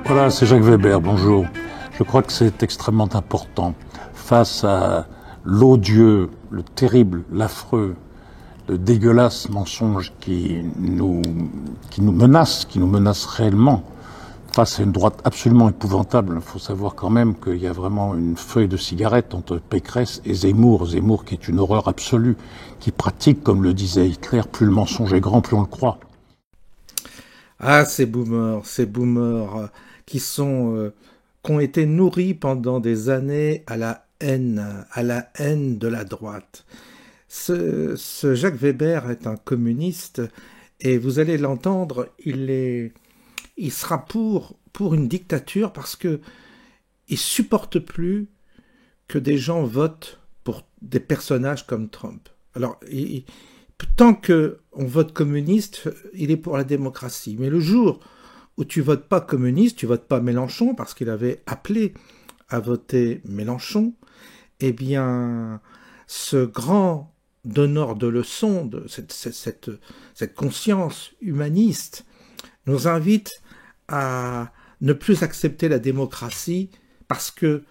Voilà, c'est Jacques Weber, bonjour. Je crois que c'est extrêmement important, face à l'odieux, le terrible, l'affreux, le dégueulasse mensonge qui nous menace réellement, face à une droite absolument épouvantable. Il faut savoir quand même qu'il y a vraiment une feuille de cigarette entre Pécresse et Zemmour. Zemmour qui est une horreur absolue, qui pratique, comme le disait Hitler, plus le mensonge est grand, plus on le croit. Ah, ces boomers qui ont été nourris pendant des années à la haine de la droite. Ce Jacques Weber est un communiste et vous allez l'entendre, il sera pour une dictature parce que il supporte plus que des gens votent pour des personnages comme Trump. Alors, tant que on vote communiste, il est pour la démocratie. Mais le jour où tu votes pas communiste, tu votes pas Mélenchon, parce qu'il avait appelé à voter Mélenchon, eh bien, ce grand donneur de leçons, de cette conscience humaniste, nous invite à ne plus accepter la démocratie parce que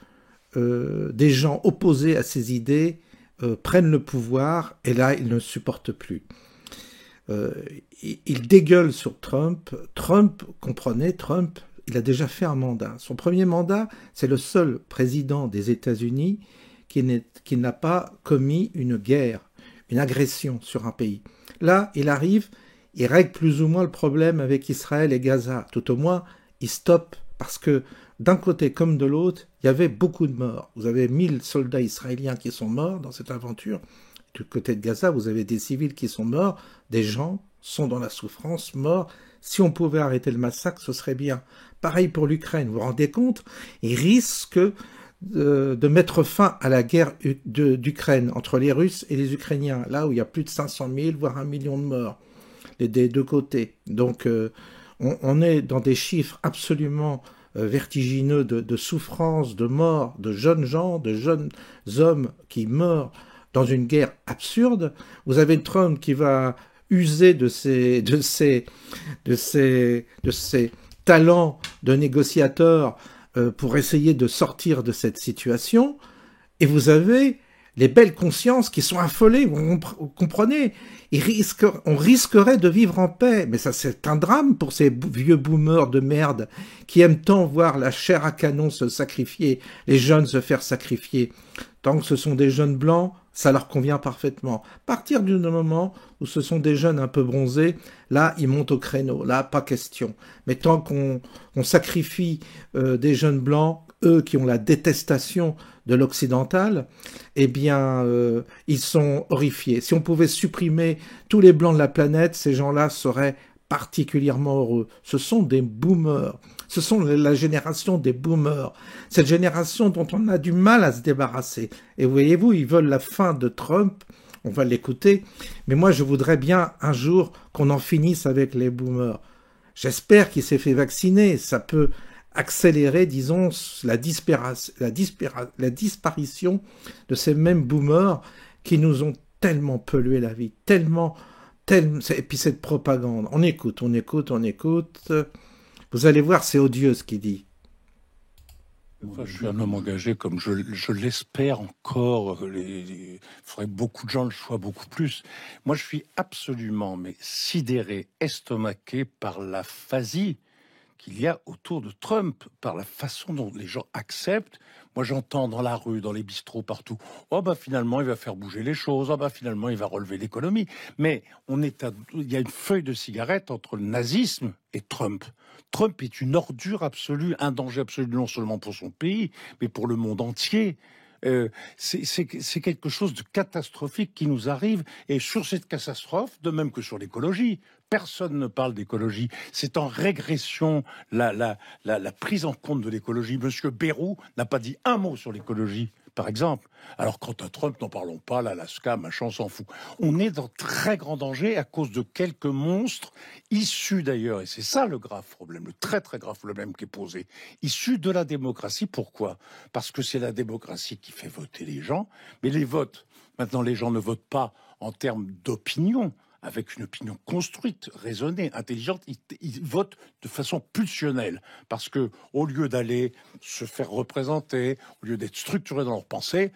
des gens opposés à ses idées prennent le pouvoir et là, ils ne supportent plus. Il dégueule sur Trump. Comprenez, il a déjà fait un mandat. Son premier mandat, c'est le seul président des États-Unis qui n'a pas commis une guerre, une agression sur un pays. Là, il arrive, il règle plus ou moins le problème avec Israël et Gaza. Tout au moins, il stoppe parce que d'un côté comme de l'autre, il y avait beaucoup de morts. Vous avez 1000 soldats israéliens qui sont morts dans cette aventure. Du côté de Gaza, vous avez des civils qui sont morts, des gens sont dans la souffrance, morts. Si on pouvait arrêter le massacre, ce serait bien. Pareil pour l'Ukraine, vous vous rendez compte? Il risque de mettre fin à la guerre d'Ukraine entre les Russes et les Ukrainiens, là où il y a plus de 500 000, voire 1 million de morts des deux côtés. Donc on est dans des chiffres absolument vertigineux de souffrance, de mort, de jeunes gens, de jeunes hommes qui meurent dans une guerre absurde. Vous avez Trump qui va user de ses talents de négociateur pour essayer de sortir de cette situation. Et vous avez les belles consciences qui sont affolées. Vous comprenez? On risquerait de vivre en paix. Mais ça, c'est un drame pour ces vieux boomers de merde qui aiment tant voir la chair à canon se sacrifier, les jeunes se faire sacrifier. Tant que ce sont des jeunes blancs, ça leur convient parfaitement. À partir du moment où ce sont des jeunes un peu bronzés, là, ils montent au créneau. Là, pas question. Mais tant qu'on sacrifie des jeunes blancs, eux qui ont la détestation de l'occidental, eh bien, ils sont horrifiés. Si on pouvait supprimer tous les blancs de la planète, ces gens-là seraient particulièrement heureux. Ce sont des boomers. Ce sont la génération des boomers. Cette génération dont on a du mal à se débarrasser. Et voyez-vous, ils veulent la fin de Trump. On va l'écouter. Mais moi, je voudrais bien un jour qu'on en finisse avec les boomers. J'espère qu'il s'est fait vacciner. Ça peut accélérer, disons, la disparition de ces mêmes boomers qui nous ont tellement pollué la vie, tellement, et puis cette propagande. On écoute. Vous allez voir, c'est odieux ce qu'il dit. Enfin, je suis un homme engagé, comme je l'espère encore. Il faudrait que beaucoup de gens le soient beaucoup plus. Moi, je suis absolument sidéré, estomaqué par l'aphasie qu'il y a autour de Trump, par la façon dont les gens acceptent. Moi, j'entends dans la rue, dans les bistrots, partout. Oh, finalement, il va faire bouger les choses. Oh, finalement, il va relever l'économie. Mais il y a une feuille de cigarette entre le nazisme et Trump. Trump est une ordure absolue, un danger absolu, non seulement pour son pays, mais pour le monde entier. C'est quelque chose de catastrophique qui nous arrive. Et sur cette catastrophe, de même que sur l'écologie, personne ne parle d'écologie. C'est en régression la prise en compte de l'écologie. Monsieur Bayrou n'a pas dit un mot sur l'écologie. par exemple. Alors quant à Trump, n'en parlons pas, l'Alaska, machin, on s'en fout. On est dans très grand danger à cause de quelques monstres issus d'ailleurs, et c'est ça le grave problème, le très très grave problème qui est posé, issus de la démocratie. Pourquoi? Parce que c'est la démocratie qui fait voter les gens, mais les votes, maintenant les gens ne votent pas en termes d'opinion, avec une opinion construite, raisonnée, intelligente, ils votent de façon pulsionnelle. Parce que, au lieu d'aller se faire représenter, au lieu d'être structurés dans leur pensée,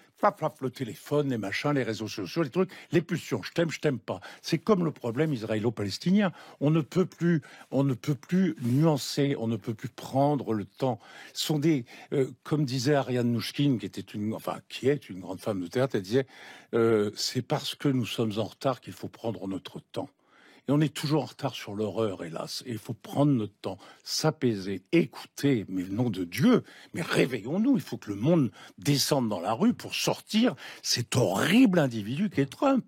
le téléphone, les machins, les réseaux sociaux, les trucs, les pulsions, je t'aime pas. C'est comme le problème israélo-palestinien. On ne peut plus nuancer, on ne peut plus prendre le temps. Ce sont des, comme disait Ariane Nouchkine, qui est une grande femme de théâtre, elle disait, c'est parce que nous sommes en retard qu'il faut prendre notre temps. Et on est toujours en retard sur l'horreur, hélas. Et il faut prendre notre temps, s'apaiser, écouter, mais nom de Dieu, mais réveillons-nous. Il faut que le monde descende dans la rue pour sortir cet horrible individu qu'est Trump.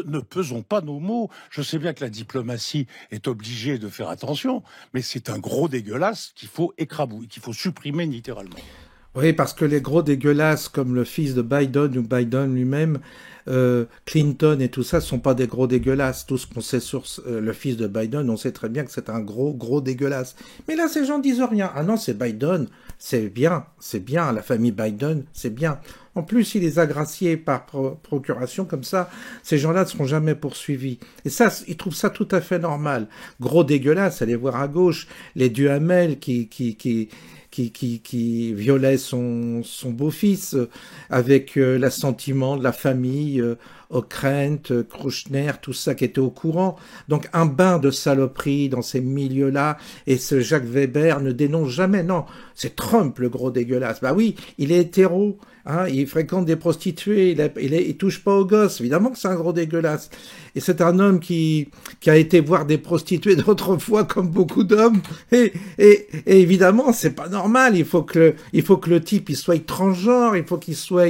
Ne pesons pas nos mots. Je sais bien que la diplomatie est obligée de faire attention, mais c'est un gros dégueulasse qu'il faut écrabouiller, qu'il faut supprimer littéralement. Oui, parce que les gros dégueulasses comme le fils de Biden ou Biden lui-même, Clinton et tout ça, sont pas des gros dégueulasses. Tout ce qu'on sait sur le fils de Biden, on sait très bien que c'est un gros dégueulasse. Mais là, ces gens disent rien. Ah non, c'est Biden, c'est bien, la famille Biden, c'est bien. En plus, il est agracié par procuration, comme ça, ces gens-là ne seront jamais poursuivis. Et ça, ils trouvent ça tout à fait normal. Gros dégueulasse, allez voir à gauche, les Duhamel qui violait son beau-fils avec l'assentiment de la famille, Ockrent, Kouchner, tout ça qui était au courant. Donc un bain de saloperie dans ces milieux-là, et ce Jacques Weber ne dénonce jamais. Non, c'est Trump le gros dégueulasse. Bah oui, il est hétéro, hein, il fréquente des prostituées, il touche pas aux gosses. Évidemment que c'est un gros dégueulasse. Et c'est un homme qui a été voir des prostituées d'autrefois comme beaucoup d'hommes. Et évidemment, c'est pas normal. Il faut que le type il soit transgenre, il faut qu'il soit,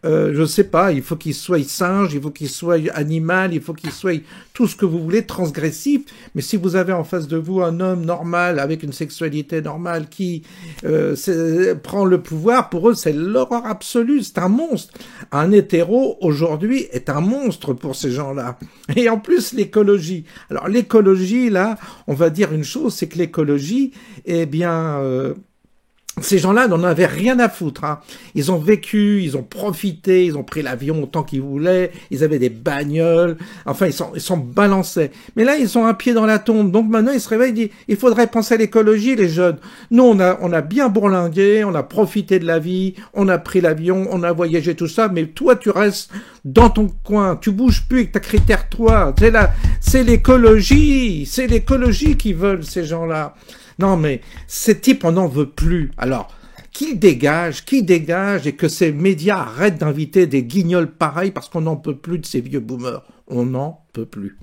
je sais pas, il faut qu'il soit singe, il faut qu'il soit animal, il faut qu'il soit tout ce que vous voulez, transgressif. Mais si vous avez en face de vous un homme normal avec une sexualité normale qui prend le pouvoir, pour eux c'est l'horreur absolue. C'est un monstre. Un hétéro aujourd'hui est un monstre pour ces gens-là. Et en plus, l'écologie. Alors, l'écologie, là, on va dire une chose, c'est que l'écologie, eh bien, ces gens-là n'en avaient rien à foutre. Hein. Ils ont vécu, ils ont profité, ils ont pris l'avion autant qu'ils voulaient, ils avaient des bagnoles, enfin, ils s'en balançaient. Mais là, ils ont un pied dans la tombe. Donc maintenant, ils se réveillent, ils disent, il faudrait penser à l'écologie, les jeunes. Nous, on a bien bourlingué, on a profité de la vie, on a pris l'avion, on a voyagé, tout ça, mais toi, tu restes dans ton coin, tu bouges plus avec ta critère 3. C'est l'écologie qui veulent ces gens-là. Non, mais ces types, on n'en veut plus. Alors, qu'ils dégagent, et que ces médias arrêtent d'inviter des guignols pareils parce qu'on n'en peut plus de ces vieux boomers. On n'en peut plus.